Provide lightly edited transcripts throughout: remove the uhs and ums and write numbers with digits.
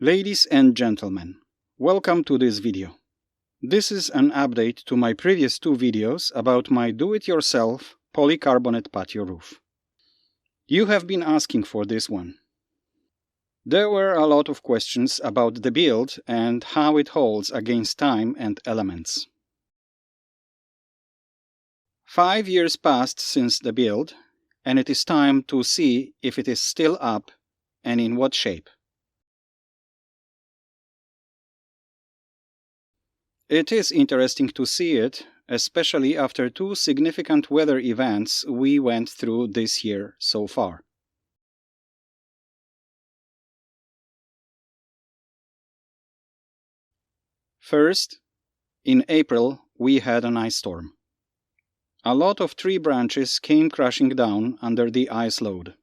Ladies and gentlemen, welcome to this video. This is an update to my previous two videos about my do-it-yourself polycarbonate patio roof. You have been asking for this one. There were a lot of questions about the build and how it holds against time and elements. 5 years passed since the build, and it is time to see if it is still up and in what shape. It is interesting to see it, especially after two significant weather events we went through this year so far. First, in April, we had an ice storm. A lot of tree branches came crashing down under the ice load.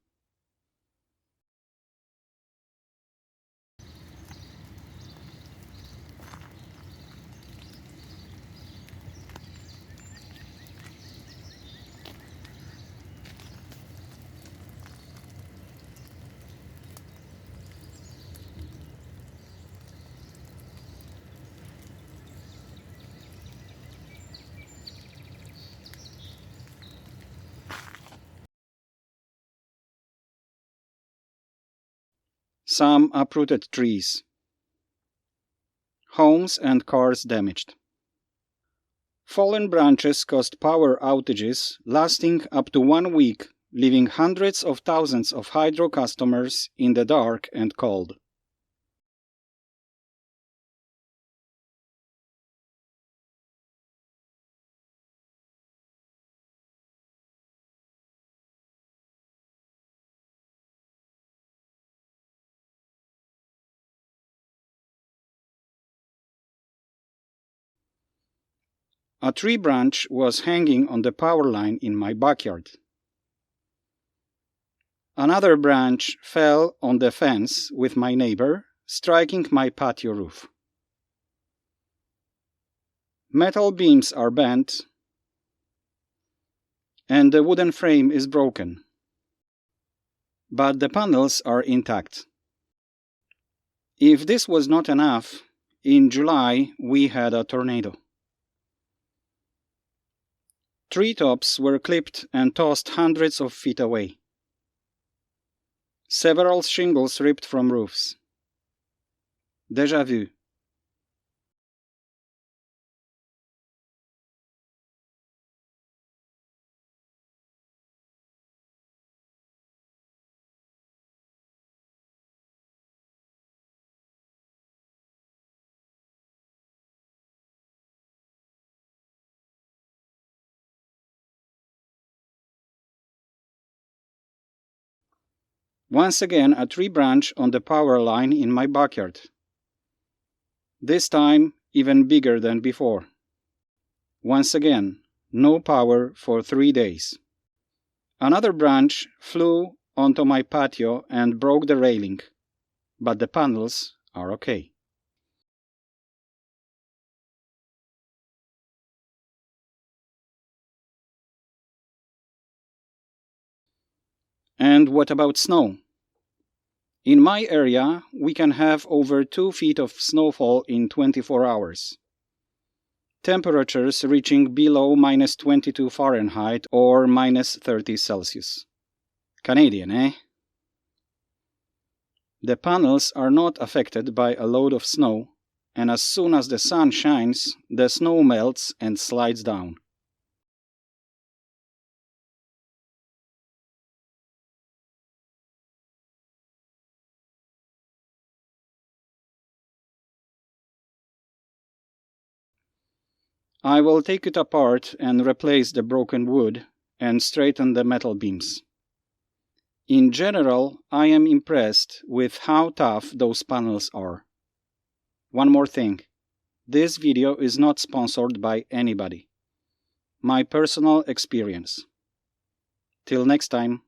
Some uprooted trees. Homes and cars damaged. Fallen branches caused power outages lasting up to 1 week, leaving hundreds of thousands of hydro customers in the dark and cold. A tree branch was hanging on the power line in my backyard. Another branch fell on the fence with my neighbor, striking my patio roof. Metal beams are bent, and the wooden frame is broken. But the panels are intact. If this was not enough, in July we had a tornado. Treetops were clipped and tossed hundreds of feet away. Several shingles ripped from roofs. Déjà vu. Once again, a tree branch on the power line in my backyard. This time, even bigger than before. Once again, no power for 3 days. Another branch flew onto my patio and broke the railing, but the panels are okay. And what about snow? In my area, we can have over 2 feet of snowfall in 24 hours. Temperatures reaching below -22 Fahrenheit or -30 Celsius. Canadian, eh? The panels are not affected by a load of snow, and as soon as the sun shines, the snow melts and slides down. I will take it apart and replace the broken wood and straighten the metal beams. In general, I am impressed with how tough those panels are. One more thing. This video is not sponsored by anybody. My personal experience. Till next time.